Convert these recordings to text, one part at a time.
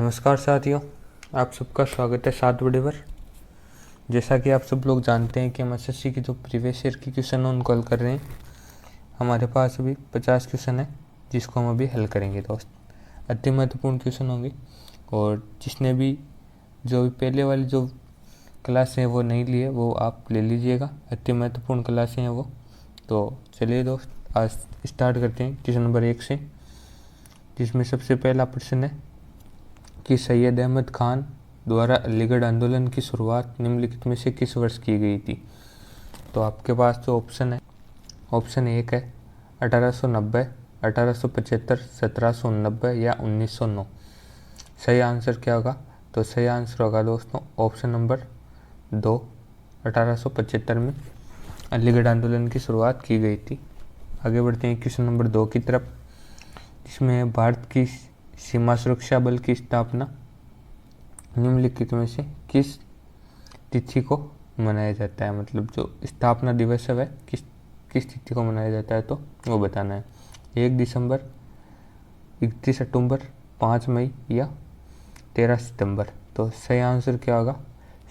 नमस्कार साथियों, आप सबका स्वागत है 7 बड़े पर। जैसा कि आप सब लोग जानते हैं कि हम एसएससी की जो प्रीवियस ईयर की क्वेश्चन है उनको हल कर रहे हैं। हमारे पास अभी 50 क्वेश्चन है जिसको हम अभी हल करेंगे दोस्त। अति महत्वपूर्ण क्वेश्चन होंगे और जिसने भी जो भी पहले वाली जो क्लास है वो नहीं ली है वो आप ले लीजिएगा। अति महत्वपूर्ण क्लासें हैं वो। तो चलिए दोस्त, आज स्टार्ट करते हैं क्वेश्चन नंबर 1 से, जिसमें सबसे पहला प्रश्न है कि सैयद अहमद खान द्वारा अलीगढ़ आंदोलन की शुरुआत निम्नलिखित में से किस वर्ष की गई थी। तो आपके पास जो ऑप्शन है, ऑप्शन 1 है 1890, 1875, 1789 या 1909। सही आंसर क्या होगा? तो सही आंसर होगा दोस्तों ऑप्शन नंबर 2, 1875 में अलीगढ़ आंदोलन की शुरुआत की गई थी। आगे बढ़ते हैं क्वेश्चन नंबर 2 की तरफ, जिसमें भारत की सीमा सुरक्षा बल की स्थापना निम्नलिखित में से किस तिथि को मनाया जाता है। मतलब जो स्थापना दिवस है वह किस तिथि को मनाया जाता है, तो वो बताना है। 1 दिसंबर, 31 अक्टूबर, 5 मई या 13 सितंबर। तो सही आंसर क्या होगा?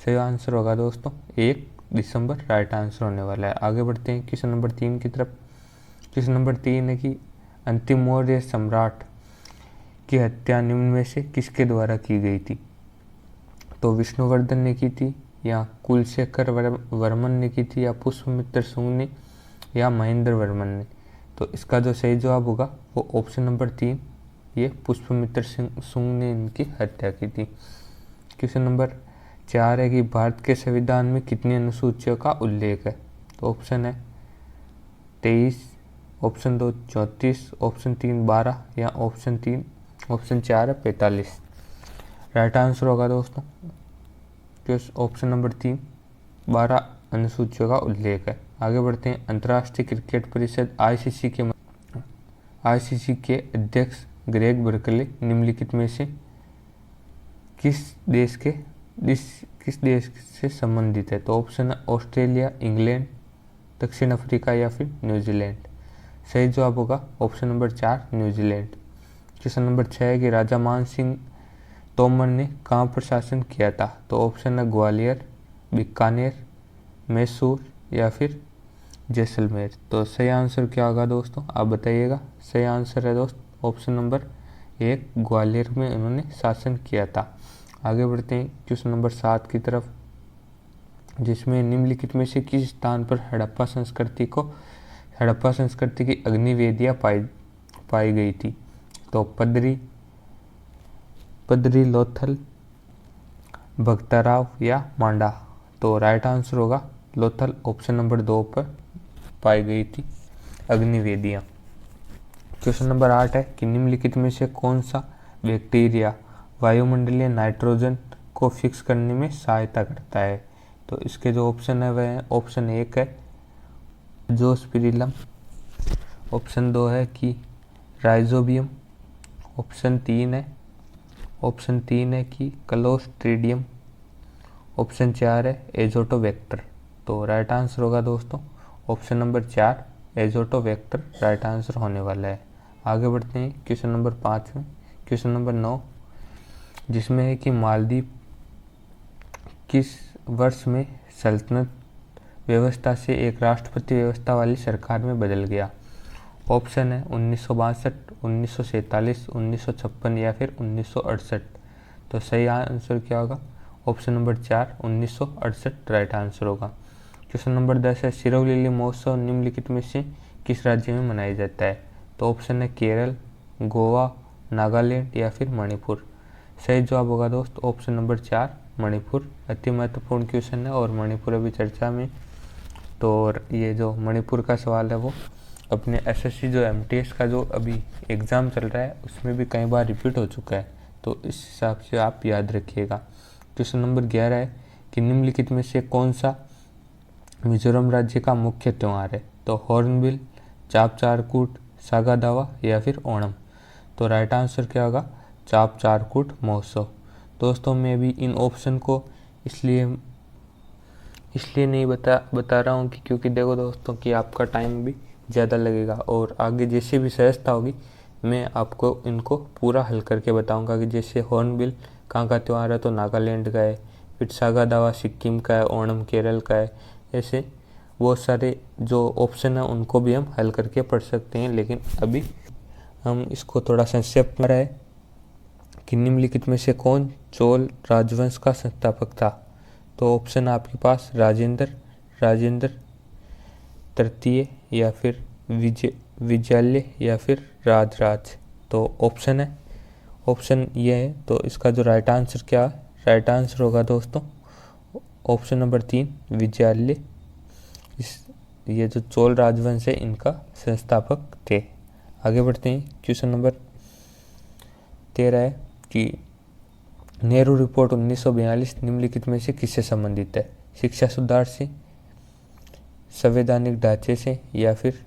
सही आंसर होगा दोस्तों 1 दिसंबर राइट आंसर होने वाला है। आगे बढ़ते हैं क्वेश्चन नंबर 3 की तरफ। क्वेश्चन नंबर 3 है कि अंतिम मौर्य सम्राट की हत्या निम्न में से किसके द्वारा की गई थी। तो विष्णुवर्धन ने की थी, या कुलशेखर वर्मन ने की थी, या पुष्पमित्र सुंग ने, या महेंद्र वर्मन ने। तो इसका जो सही जवाब होगा वो ऑप्शन नंबर 3, ये पुष्पमित्र सुंग ने इनकी हत्या की थी। क्वेश्चन नंबर 4 है कि भारत के संविधान में कितनी अनुसूचियों का उल्लेख है। तो ऑप्शन है 23, ऑप्शन 2 34, ऑप्शन 3 12 या ऑप्शन 4 है 45। राइट आंसर होगा दोस्तों ऑप्शन नंबर 3, 12 अनुसूचियों का उल्लेख है। आगे बढ़ते हैं। अंतर्राष्ट्रीय क्रिकेट परिषद आईसीसी के अध्यक्ष ग्रेग बर्कले निम्नलिखित में से किस देश से संबंधित है। तो ऑप्शन है ऑस्ट्रेलिया, इंग्लैंड, दक्षिण अफ्रीका या फिर न्यूजीलैंड। सही जवाब होगा option number 4 New Zealand. Question number 6 है कि राजा मान सिंह तोमर ने कहाँ पर शासन किया था। तो ऑप्शन है ग्वालियर, बीकानेर, मैसूर या फिर जैसलमेर। तो सही आंसर क्या होगा दोस्तों, आप बताइएगा। सही आंसर है दोस्त ऑप्शन नंबर 1 ग्वालियर में उन्होंने शासन किया था। आगे बढ़ते हैं क्वेश्चन नंबर 7 की तरफ, जिसमें निम्नलिखित में से किस स्थान पर हड़प्पा संस्कृति की अग्निवेदियाँ पाई गई थी। तो पदरी लोथल, भक्ताराव या मांडा। तो राइट आंसर होगा लोथल, ऑप्शन नंबर 2 पर पाई गई थी अग्निवेदियाँ। क्वेश्चन नंबर 8 है कि निम्नलिखित में से कौन सा बैक्टीरिया वायुमंडलीय नाइट्रोजन को फिक्स करने में सहायता करता है। तो इसके जो ऑप्शन है वह है ऑप्शन 1 है जोस्पिरिलम, ऑप्शन 2 है कि राइजोबियम, ऑप्शन 3 है कि क्लोस्ट्रीडियम, ऑप्शन 4 है एजोटोबैक्टर। तो राइट आंसर होगा दोस्तों option number 4 Azotobacter right answer होने वाला है। आगे बढ़ते हैं क्वेश्चन नंबर 5 में। क्वेश्चन नंबर 9, जिसमें है कि मालदीव किस वर्ष में सल्तनत व्यवस्था से एक राष्ट्रपति व्यवस्था वाली सरकार में बदल गया। ऑप्शन है 1962, 1947, 1956 या फिर 1968। तो सही आंसर क्या होगा? ऑप्शन नंबर 4 1968 राइट आंसर होगा। क्वेश्चन नंबर 10 है सिरोही लिली महोत्सव निम्नलिखित में से किस राज्य में मनाया जाता है। तो ऑप्शन है केरल, गोवा, नागालैंड या फिर मणिपुर। सही जवाब होगा दोस्त ऑप्शन नंबर 4 मणिपुर। अति महत्वपूर्ण क्वेश्चन है और मणिपुर अभी चर्चा में। तो ये जो मणिपुर का सवाल है वो अपने एसएससी जो एमटीएस का जो अभी एग्ज़ाम चल रहा है उसमें भी कई बार रिपीट हो चुका है, तो इस हिसाब से आप याद रखिएगा। क्वेश्चन नंबर 11 है कि निम्नलिखित में से कौन सा मिजोरम राज्य का मुख्य त्यौहार है। तो हॉर्नबिल, चाप चारकूट, सागा दावा या फिर ओणम। तो राइट आंसर क्या होगा? चाप चारकूट महोत्सव। दोस्तों मैं भी इन ऑप्शन को इसलिए नहीं बता रहा हूँ कि क्योंकि देखो दोस्तों कि आपका टाइम भी ज़्यादा लगेगा और आगे जैसे भी सहजता होगी मैं आपको इनको पूरा हल करके बताऊंगा कि जैसे हॉर्नबिल कहाँ का त्यौहार है, तो नागालैंड का है। फिर सागा दावा सिक्किम का है, ओणम केरल का है। ऐसे बहुत सारे जो ऑप्शन है उनको भी हम हल करके पढ़ सकते हैं, लेकिन अभी हम इसको थोड़ा संक्षेप में है कि निम्नलिखित में से कौन चोल राजवंश का संस्थापक था। तो ऑप्शन आपके पास राजेंद्र तृतीय या फिर विजयालय या फिर राजराज। तो ऑप्शन ये है, तो इसका जो राइट आंसर क्या है, राइट आंसर होगा दोस्तों ऑप्शन नंबर 3 विजयालय। ये जो चोल राजवंश है इनका संस्थापक थे। आगे बढ़ते हैं। क्वेश्चन नंबर 13 है कि नेहरू रिपोर्ट 1942 निम्नलिखित में से किससे संबंधित है। शिक्षा सुधार से, संवैधानिक ढांचे से, या फिर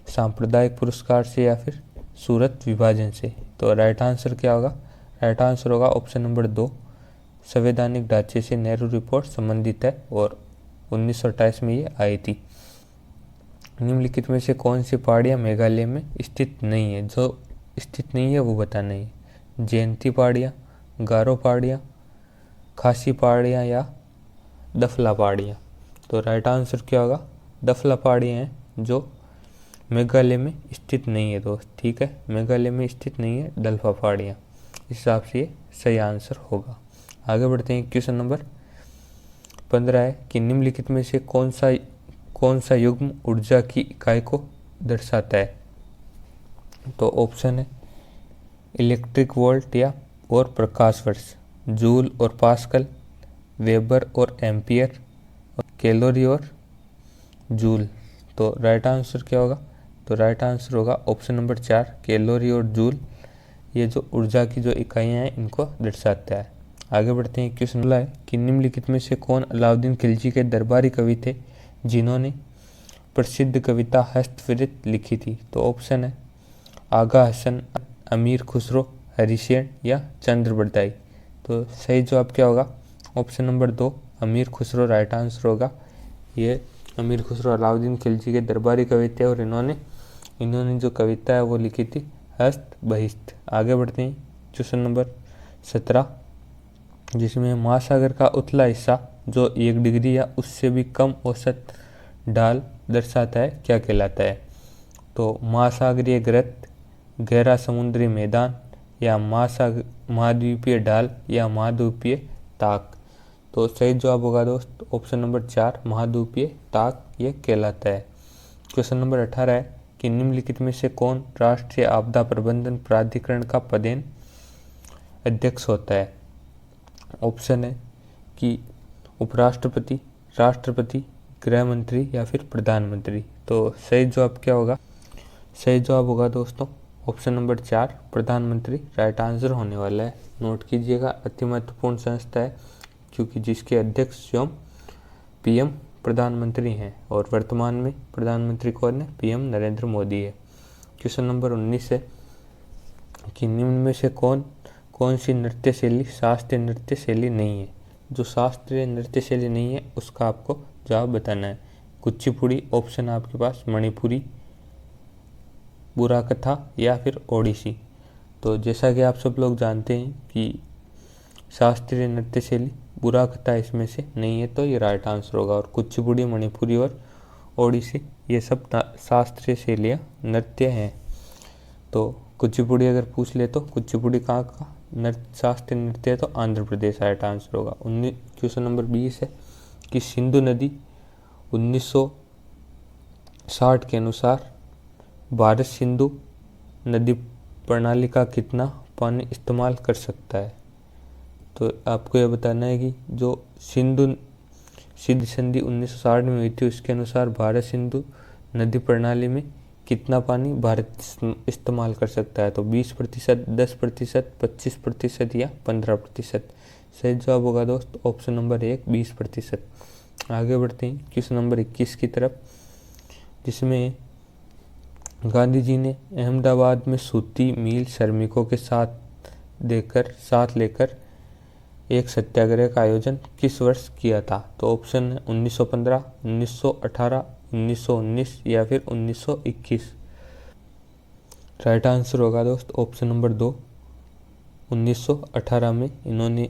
सांप्रदायिक पुरस्कार से, या फिर सूरत विभाजन से। तो राइट आंसर क्या होगा, राइट आंसर होगा ऑप्शन नंबर 2 संवैधानिक ढांचे से नेहरू रिपोर्ट संबंधित है और 1928 में ये आई थी। निम्नलिखित में से कौन सी पहाड़ियाँ मेघालय में स्थित नहीं है। जो स्थित नहीं है वो बताना है। जयंती पहाड़ियाँ, गारो पहाड़ियाँ, खासी पहाड़ियाँ या दफला पहाड़ियाँ। तो राइट आंसर क्या होगा, दफला पहाड़ियाँ हैं जो मेघालय में स्थित नहीं है दोस्त। ठीक है, मेघालय में स्थित नहीं है दलफा पहाड़ियाँ। इस हिसाब से ये सही आंसर होगा। आगे बढ़ते हैं। क्वेश्चन नंबर 15 है कि निम्नलिखित में से कौन सा युग्म ऊर्जा की इकाई को दर्शाता है। तो ऑप्शन है इलेक्ट्रिक वोल्ट या और प्रकाश वर्ष, जूल और पास्कल, वेबर और एम्पियर, कैलोरी और जूल। तो राइट आंसर क्या होगा, तो राइट आंसर होगा ऑप्शन नंबर 4 कैलोरी और जूल। ये जो ऊर्जा की जो इकाइयाँ हैं इनको दर्शाता है। आगे बढ़ते हैं। क्वेश्चन है कि निम्नलिखित में से कौन अलाउद्दीन खिलजी के दरबारी कवि थे जिन्होंने प्रसिद्ध कविता हस्तप्रेरित लिखी थी। तो ऑप्शन है आगा हसन, अमीर खुसरो, हरिसेन या चंद्र बरदाई। तो सही जवाब क्या होगा, ऑप्शन नंबर 2 अमीर खुसरो राइट आंसर होगा। ये अमीर खुसरो अलाउद्दीन खिलजी के दरबारी कवि थे और इन्होंने जो कविता है वो लिखी थी हस्त बहिष्त। आगे बढ़ते हैं। क्वेश्चन नंबर 17 जिसमें महासागर का उतला हिस्सा जो 1 डिग्री या उससे भी कम औसत ढाल दर्शाता है क्या कहलाता है। तो महासागरीय गृत, गहरा समुद्री मैदान, या महाद्वीपीय ढाल, या महाद्वीपीय ताक। तो सही जवाब होगा दोस्त ऑप्शन नंबर 4 महाद्वीपीय ताक ये कहलाता है। क्वेश्चन नंबर 18 है कि निम्नलिखित में से कौन राष्ट्रीय आपदा प्रबंधन प्राधिकरण का पदेन अध्यक्ष होता है। ऑप्शन है कि उपराष्ट्रपति, राष्ट्रपति, गृह मंत्री या फिर प्रधानमंत्री। तो सही जवाब क्या होगा, सही जवाब होगा दोस्तों ऑप्शन नंबर 4 प्रधानमंत्री राइट आंसर होने वाला है। नोट कीजिएगा, अति महत्वपूर्ण संस्था है क्योंकि जिसके अध्यक्ष स्वयं पीएम प्रधानमंत्री हैं और वर्तमान में प्रधानमंत्री कौन है, पीएम नरेंद्र मोदी है। क्वेश्चन नंबर 19 है कि निम्न में से कौन सी नृत्य शैली शास्त्रीय नृत्य शैली नहीं है। जो शास्त्रीय नृत्य शैली नहीं है उसका आपको जवाब बताना है। कुचिपुड़ी, ऑप्शन आपके पास मणिपुरी, बुरा कथा या फिर ओडिसी। तो जैसा कि आप सब लोग जानते हैं कि शास्त्रीय नृत्य शैली बुरा कथा इसमें से नहीं है, तो ये राइट आंसर होगा। और कुचिपुड़ी, मणिपुरी और ओडिसी ये सब शास्त्रीय शैलियाँ नृत्य हैं। तो कुचिपुड़ी अगर पूछ ले तो कुचिपुड़ी कहाँ का शास्त्रीय नृत्य है, तो आंध्र प्रदेश राइट आंसर होगा। क्वेश्चन नंबर 20 है कि सिंधु नदी 1960 के अनुसार भारत सिंधु नदी प्रणाली का कितना पानी इस्तेमाल कर सकता है। तो आपको यह बताना है कि जो सिंधु संधि 1960 में हुई थी उसके अनुसार भारत सिंधु नदी प्रणाली में कितना पानी भारत इस्तेमाल कर सकता है। तो 20%, 10%, 25% या 15%। सही जवाब होगा दोस्त ऑप्शन नंबर 1 20%। आगे बढ़ते हैं क्वेश्चन नंबर 21 की तरफ, जिसमें गांधी जी ने अहमदाबाद में सूती मिल श्रमिकों के साथ लेकर एक सत्याग्रह का आयोजन किस वर्ष किया था। तो ऑप्शन है 1915, 1918, 1919 या फिर 1921। राइट आंसर होगा दोस्त ऑप्शन नंबर 2। 1918 में इन्होंने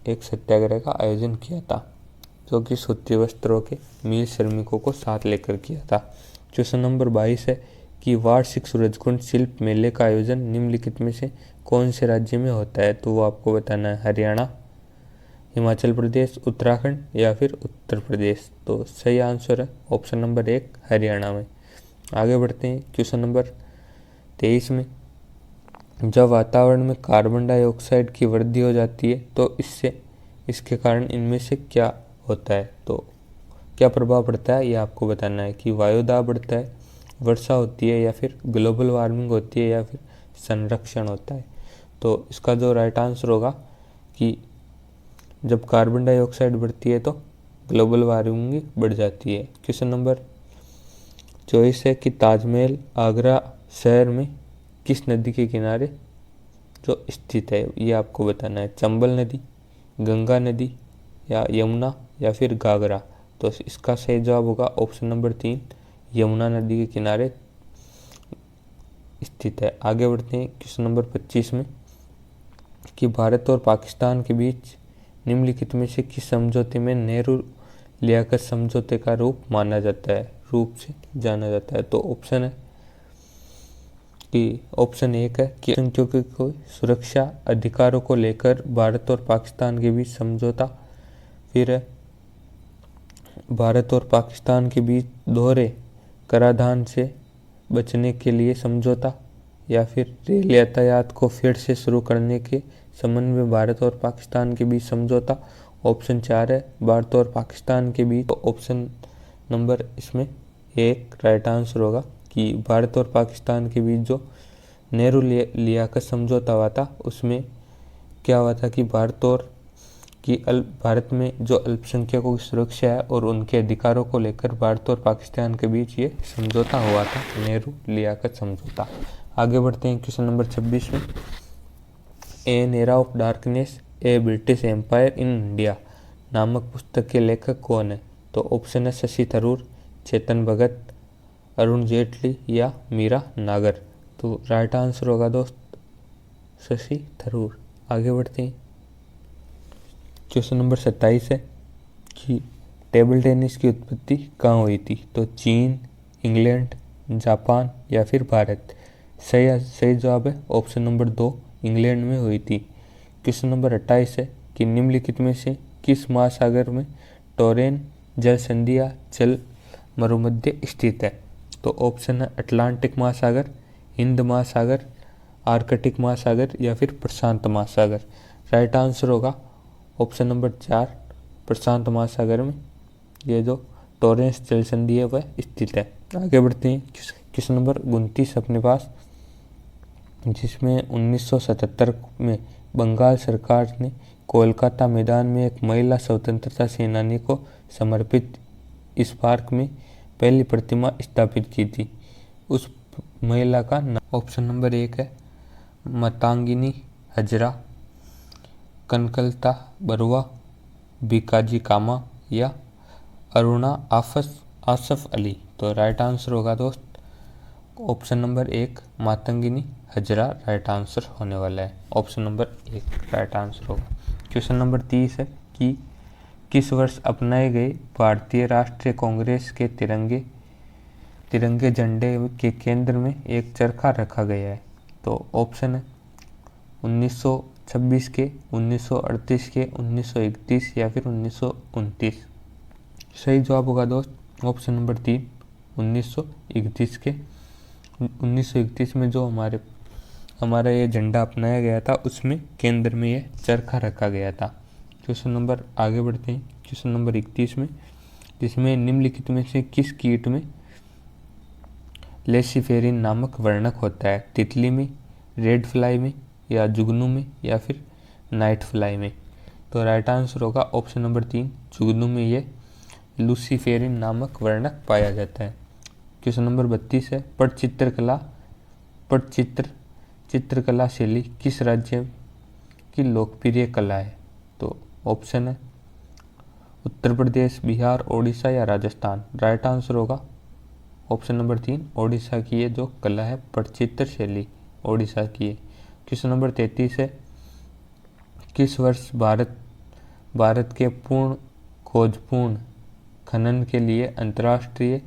एक सत्याग्रह का आयोजन किया था, जो कि सूती वस्त्रों के मिल श्रमिकों को साथ लेकर किया था। क्वेश्चन नंबर 22 है कि वार्षिक सूरजकुंड शिल्प मेले का आयोजन निम्नलिखित में से कौन से राज्य में होता है? तो वो आपको बताना है, हरियाणा, हिमाचल प्रदेश, उत्तराखंड या फिर उत्तर प्रदेश। तो सही आंसर है ऑप्शन नंबर 1, हरियाणा में। आगे बढ़ते हैं क्वेश्चन नंबर 23 में। जब वातावरण में कार्बन डाइऑक्साइड की वृद्धि हो जाती है तो इसके कारण इनमें से क्या होता है? तो क्या प्रभाव पड़ता है ये आपको बताना है कि वायु दाब बढ़ता है, वर्षा होती है या फिर ग्लोबल वार्मिंग होती है या फिर संरक्षण होता है। तो इसका जो राइट आंसर होगा कि जब कार्बन डाइऑक्साइड बढ़ती है तो ग्लोबल वार्मिंग बढ़ जाती है। क्वेश्चन नंबर 24 है कि ताजमहल आगरा शहर में किस नदी के किनारे जो स्थित है? ये आपको बताना है, चंबल नदी, गंगा नदी या यमुना या फिर घाघरा। तो इसका सही जवाब होगा ऑप्शन नंबर 3, यमुना नदी के किनारे स्थित है। आगे बढ़ते हैं क्वेश्चन नंबर 25 में कि भारत और पाकिस्तान के बीच निम्नलिखित में से किस समझौते में नेहरू लियाकत समझौते का रूप से जाना जाता है? तो ऑप्शन है कि ऑप्शन 1 है कि अल्पसंख्यकों की सुरक्षा अधिकारों को लेकर भारत और पाकिस्तान के बीच समझौता, फिर है भारत और पाकिस्तान के बीच दोहरे कराधान से बचने के लिए समझौता, या फिर रेल यातायात को फिर से शुरू करने के संबंध में भारत और पाकिस्तान के बीच समझौता। ऑप्शन 4 है भारत और पाकिस्तान के बीच। तो ऑप्शन नंबर इसमें 1 राइट आंसर होगा कि भारत और पाकिस्तान के बीच जो नेहरू लियाकत समझौता हुआ था, उसमें क्या हुआ था कि भारत में जो अल्पसंख्यकों की सुरक्षा है और उनके अधिकारों को लेकर भारत और पाकिस्तान के बीच ये समझौता हुआ था, नेहरू लियाकत समझौता। आगे बढ़ते हैं क्वेश्चन नंबर 26 में। A era of darkness, a British empire in India नामक पुस्तक के लेखक कौन है? तो ऑप्शन है शशि थरूर, चेतन भगत, अरुण जेटली या मीरा नागर। तो राइट आंसर होगा दोस्त शशि थरूर। आगे बढ़ते हैं क्वेश्चन नंबर 27 है कि टेबल टेनिस की उत्पत्ति कहाँ हुई थी? तो चीन, इंग्लैंड, जापान या फिर भारत। सही जवाब है ऑप्शन नंबर 2, इंग्लैंड में हुई थी। क्वेश्चन नंबर 28 है कि निम्नलिखित में से किस महासागर में टोरेन जल संधि या जल मरुमध्य स्थित है? तो ऑप्शन है अटलांटिक महासागर, हिंद महासागर, आर्कटिक महासागर या फिर प्रशांत महासागर। राइट आंसर होगा ऑप्शन नंबर 4, प्रशांत महासागर में ये जो टोरेंस जल संधि है वह स्थित है। आगे बढ़ते हैं क्वेश्चन नंबर 29 अपने पास, जिसमें 1977 में बंगाल सरकार ने कोलकाता मैदान में एक महिला स्वतंत्रता सेनानी को समर्पित इस पार्क में पहली प्रतिमा स्थापित की थी। उस महिला का नाम ऑप्शन नंबर 1 है मातंगी हजरा, कनकलता बरुआ, बीकाजी कामा या अरुणा आसफ अली। तो राइट आंसर होगा दोस्त option number 1 Matangi Hazra right answer होने वाला है। ऑप्शन नंबर 1 राइट आंसर होगा। क्वेश्चन नंबर 30 है कि किस वर्ष अपनाए गए भारतीय राष्ट्रीय कांग्रेस के तिरंगे झंडे के केंद्र में एक चरखा रखा गया है? तो ऑप्शन है 1926 के, 1938 के, 1931 या फिर 1929। सही जवाब होगा दोस्त ऑप्शन नंबर 3, 1931 के। 1931 में जो हमारा ये झंडा अपनाया गया था उसमें केंद्र में ये चरखा रखा गया था। क्वेश्चन नंबर आगे बढ़ते हैं क्वेश्चन नंबर 31 में, जिसमें निम्नलिखित में से किस कीट में लेसिफेरिन नामक वर्णक होता है? तितली में, रेड फ्लाई में या जुगनू में या फिर नाइट फ्लाई में। तो राइट आंसर होगा ऑप्शन नंबर 3, जुगनू में ये लूसीफेरिन नामक वर्णक पाया जाता है। क्वेश्चन नंबर 32 है चित्रकला शैली किस राज्य की लोकप्रिय कला है? तो ऑप्शन है उत्तर प्रदेश, बिहार, ओडिशा या राजस्थान। राइट आंसर होगा ऑप्शन नंबर 3 ओडिशा की है जो कला है पटचित्र शैली ओडिशा की है। क्वेश्चन नंबर 33 है किस वर्ष भारत के पूर्ण खोजपूर्ण खनन के लिए अंतर्राष्ट्रीय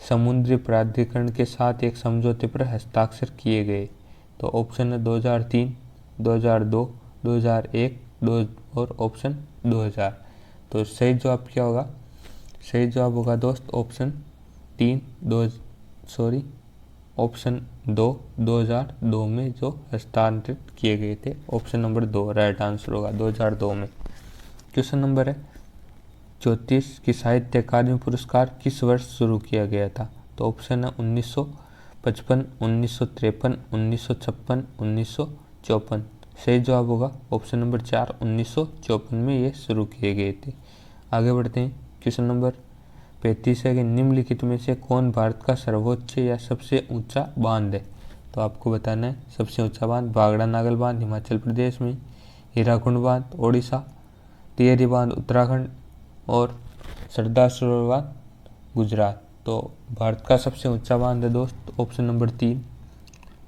समुद्री प्राधिकरण के साथ एक समझौते पर हस्ताक्षर किए गए? तो ऑप्शन है 2003, 2002, 2001 और ऑप्शन 2000। तो सही जवाब क्या होगा? सही जवाब होगा दोस्त ऑप्शन 2 2002 में जो हस्तांतरित किए गए थे। ऑप्शन नंबर 2 राइट आंसर होगा 2002 में। क्वेश्चन नंबर है 34 की साहित्य अकादमी पुरस्कार किस वर्ष शुरू किया गया था? तो ऑप्शन है 1955, 1953, 1956, 1954। सही जवाब होगा ऑप्शन नंबर 4 1954 में ये शुरू किए गए थे। आगे बढ़ते हैं। क्वेश्चन नंबर 35 है कि निम्नलिखित में से कौन भारत का सर्वोच्च या सबसे ऊंचा बांध है? तो आपको बताना है सबसे ऊंचा बांध भाखड़ा नागल बांध हिमाचल प्रदेश में, हीराकुंड बांध ओडिशा, टिहरी बांध उत्तराखंड और सरदार सरोवर बांध गुजरात। तो भारत का सबसे ऊंचा बांध है दोस्त ऑप्शन नंबर 3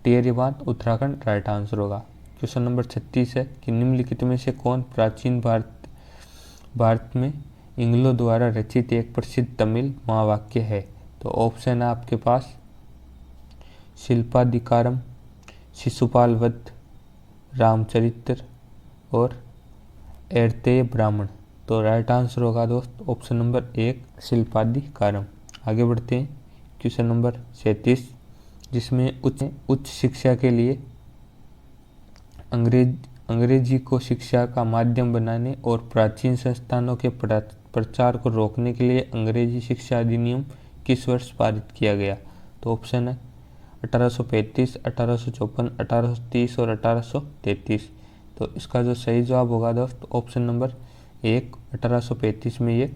टिहरी बांध उत्तराखंड राइट आंसर होगा। क्वेश्चन नंबर 36 है कि निम्नलिखित में से कौन प्राचीन भारत में इंग्लों द्वारा रचित एक प्रसिद्ध तमिल महावाक्य है? तो ऑप्शन है आपके पास शिल्पाधिकारम, शिशुपाल वध, रामचरित्र और एर्तेय ब्राह्मण। तो राइट आंसर होगा दोस्त ऑप्शन नंबर 1 शिल्पाधिकारम। आगे बढ़ते हैं। क्वेश्चन नंबर 37 जिसमें उच्च शिक्षा के लिए अंग्रेजी को शिक्षा का माध्यम बनाने और प्राचीन संस्थानों के प्रचार को रोकने के लिए अंग्रेजी शिक्षा अधिनियम किस वर्ष पारित किया गया? तो ऑप्शन है 1835, 1854, 1830 और 1833। तो इसका जो सही जवाब होगा दोस्त ऑप्शन नंबर 1 1835 में ये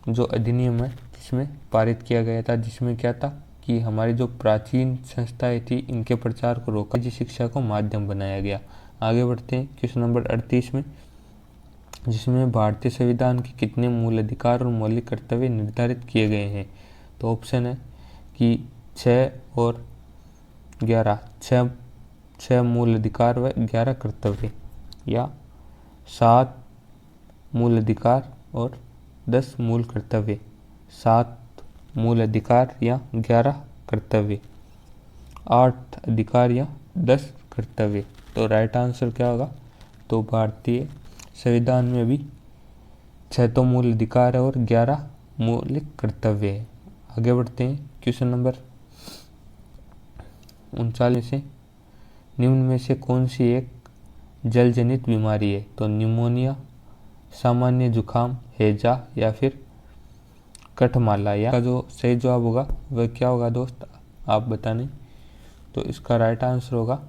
जो अधिनियम है जिसमें पारित किया गया था, जिसमें क्या था कि हमारी जो प्राचीन संस्थाएं थी इनके प्रचार को रोका अंग्रेजी शिक्षा को माध्यम बनाया गया। आगे बढ़ते हैं क्वेश्चन नंबर 38 में जिसमें भारतीय संविधान के कितने मूल अधिकार और मौलिक कर्तव्य निर्धारित किए गए हैं? तो ऑप्शन है कि 6 और 11 6 मूल अधिकार व 11 कर्तव्य, या 7 मूल अधिकार और 10 मूल कर्तव्य, 7 मूल अधिकार या 11 कर्तव्य, 8 अधिकार या 10 कर्तव्य। तो राइट आंसर क्या होगा? तो भारतीय संविधान में भी 6 तो मूल अधिकार है और 11 मौलिक कर्तव्य है। आगे बढ़ते हैं। क्वेश्चन नंबर 39 से निम्न में से कौन सी एक जल जनित बीमारी है? तो निमोनिया, सामान्य जुकाम, हैजा या फिर कठमाला। या का जो सही जवाब होगा वह क्या होगा दोस्त आप बताने? तो इसका राइट आंसर होगा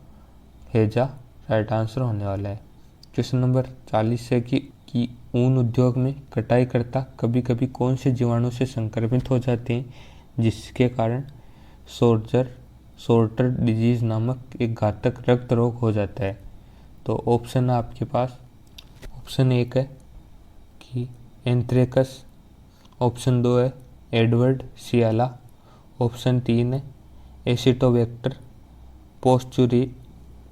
हैजा राइट आंसर होने वाला है। क्वेश्चन नंबर 40 है कि ऊन उद्योग में कटाईकर्ता कभी कभी कौन से जीवाणु से संक्रमित हो जाते हैं जिसके कारण सोर्टर डिजीज नामक एक घातक रक्त रोग हो जाता है? तो ऑप्शन है आपके पास ऑप्शन 1 है कि एंथ्रेक्स, ऑप्शन 2 है एडवर्ड सियाला, ऑप्शन 3 है एसिटोबैक्टर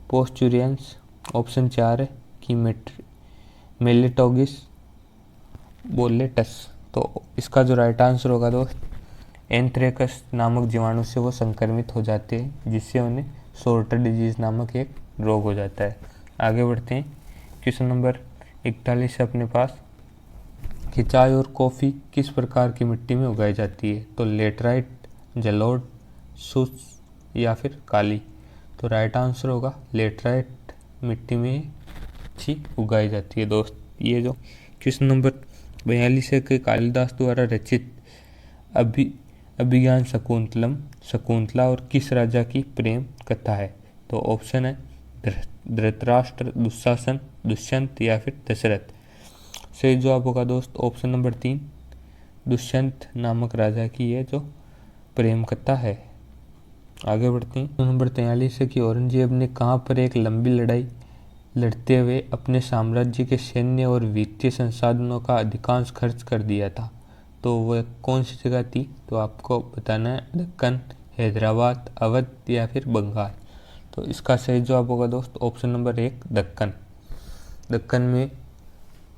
पोस्चुरियंस, ऑप्शन 4 है कि मेलिटोगिस बोलेटस। तो इसका जो राइट आंसर होगा दोस्त एंथ्रेक्स नामक जीवाणु से वो संक्रमित हो जाते हैं जिससे उन्हें सोर्टर डिजीज नामक एक रोग हो जाता है। आगे बढ़ते हैं। क्वेश्चन नंबर 41 है अपने पास कि चाय और कॉफ़ी किस प्रकार की मिट्टी में उगाई जाती है? तो लेटराइट, जलोढ़, शुष्क या फिर काली। तो राइट आंसर होगा लेटराइट मिट्टी में अच्छी उगाई जाती है दोस्त। ये जो क्वेश्चन नंबर 42 है कि कालिदास द्वारा रचित अभिज्ञान शकुंतला और किस राजा की प्रेम कथा है? तो ऑप्शन है धृतराष्ट्र, दुशासन, दुष्यंत या फिर दशरथ। सही जवाब होगा दोस्त ऑप्शन नंबर 3 दुष्यंत नामक राजा की ये जो प्रेम कथा है। आगे बढ़ते हैं। नंबर 43 है कि औरंगजेब ने कहाँ पर एक लंबी लड़ाई लड़ते हुए अपने साम्राज्य के सैन्य और वित्तीय संसाधनों का अधिकांश खर्च कर दिया था? तो वह कौन सी जगह थी, तो आपको बताना है दक्कन, हैदराबाद, अवध या फिर बंगाल। तो इसका सही जवाब होगा दोस्त ऑप्शन नंबर 1 दक्कन। दक्कन में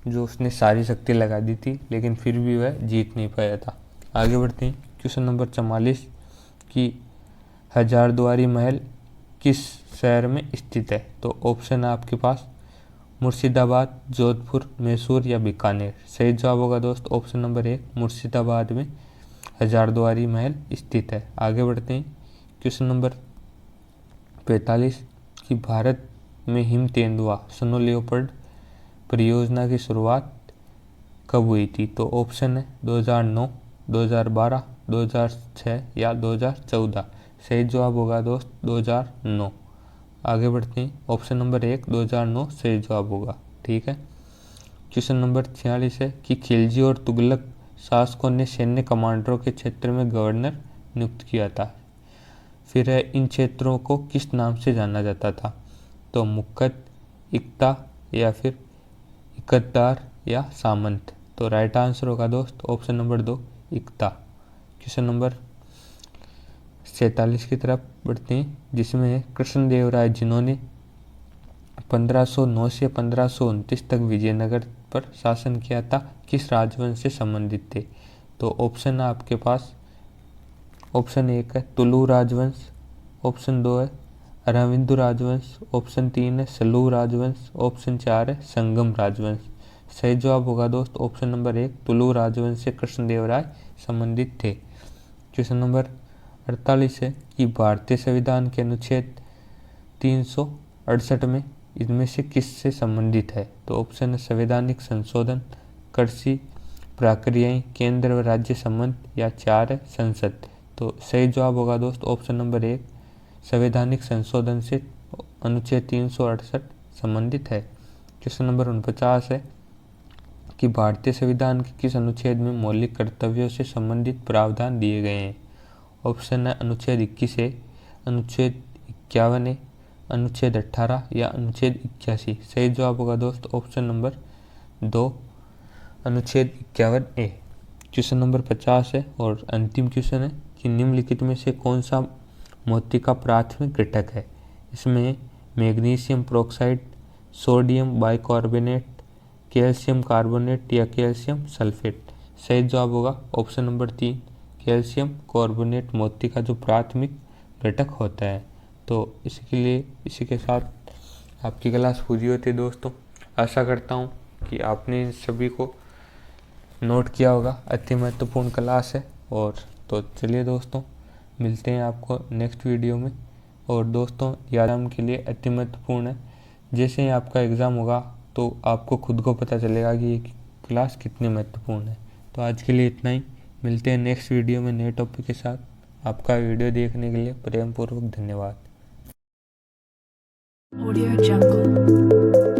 जो उसने सारी शक्ति लगा दी थी लेकिन फिर भी वह जीत नहीं पाया था। आगे बढ़ते हैं। क्वेश्चन नंबर 44 कि हजारद्वारी महल किस शहर में स्थित है। तो ऑप्शन है आपके पास मुर्शिदाबाद, जोधपुर, मैसूर या बीकानेर। सही जवाब होगा दोस्त ऑप्शन नंबर 1 मुर्शिदाबाद में हजारद्वारी महल स्थित है। आगे बढ़ते हैं। क्वेश्चन नंबर 45 कि भारत में हिम तेंदुआ स्नो लियोपर्ड परियोजना की शुरुआत कब हुई थी। तो ऑप्शन है 2009, 2012, 2006 या 2014। सही जवाब होगा दोस्त 2009। आगे बढ़ते हैं। ऑप्शन नंबर 1 2009 सही जवाब होगा। ठीक है। क्वेश्चन नंबर 46 है कि खिलजी और तुगलक शासकों ने सैन्य कमांडरों के क्षेत्र में गवर्नर नियुक्त किया था। फिर इन क्षेत्रों को किस नाम से जाना जाता था। तो मुक्कत, इक्ता या फिर इकतदार या सामंत। तो राइट आंसर होगा दोस्त ऑप्शन नंबर 2 इक्ता। क्वेश्चन नंबर 47 की तरफ बढ़ते हैं, जिसमें है कृष्णदेवराय जिन्होंने 1509 से 1529 तक विजयनगर पर शासन किया था, किस राजवंश से संबंधित थे। तो ऑप्शन है आपके पास, ऑप्शन 1 है तुलु राजवंश, ऑप्शन 2 है अराविंदु राजवंश, ऑप्शन 3 है सलूह राजवंश, ऑप्शन 4 है संगम राजवंश। सही जवाब होगा दोस्त ऑप्शन नंबर 1 तुलु राजवंश से कृष्णदेवराय संबंधित थे। क्वेश्चन नंबर 48 है कि भारतीय संविधान के अनुच्छेद 368 में इनमें से किससे संबंधित है। तो ऑप्शन है संवैधानिक संशोधन, कृषि प्रक्रियाएं, केंद्र व राज्य संबंध या 4 है संसद। तो सही जवाब होगा दोस्त ऑप्शन नंबर 1 संवैधानिक संशोधन से अनुच्छेद 368 संबंधित है। क्वेश्चन नंबर 49 है कि भारतीय संविधान के किस अनुच्छेद में मौलिक कर्तव्यों से संबंधित प्रावधान दिए गए हैं। ऑप्शन है अनुच्छेद 21 है, अनुच्छेद 51 है, अनुच्छेद 18 या अनुच्छेद 81। सही जवाब होगा दोस्त ऑप्शन नंबर 2 अनुच्छेद 51 ए। क्वेश्चन नंबर 50 है और अंतिम क्वेश्चन है कि निम्नलिखित में से कौन सा मोती का प्राथमिक घटक है। इसमें magnesium peroxide, sodium bicarbonate, calcium carbonate या कैल्शियम सल्फेट। सही जवाब होगा ऑप्शन नंबर 3 कैल्शियम कार्बोनेट मोती का जो प्राथमिक घटक होता है। तो इसी के साथ आपकी क्लास पूरी होती है दोस्तों। आशा करता हूँ कि आपने इन सभी को नोट किया होगा। अति महत्वपूर्ण क्लास है। और तो चलिए दोस्तों, मिलते हैं आपको नेक्स्ट वीडियो में। और दोस्तों एग्ज़ाम के लिए अति महत्वपूर्ण है, जैसे ही आपका एग्ज़ाम होगा तो आपको खुद को पता चलेगा कि ये क्लास कितनी महत्वपूर्ण है। तो आज के लिए इतना ही। मिलते हैं नेक्स्ट वीडियो में नए टॉपिक के साथ। आपका वीडियो देखने के लिए प्रेम पूर्वक धन्यवाद। Audio Jungle।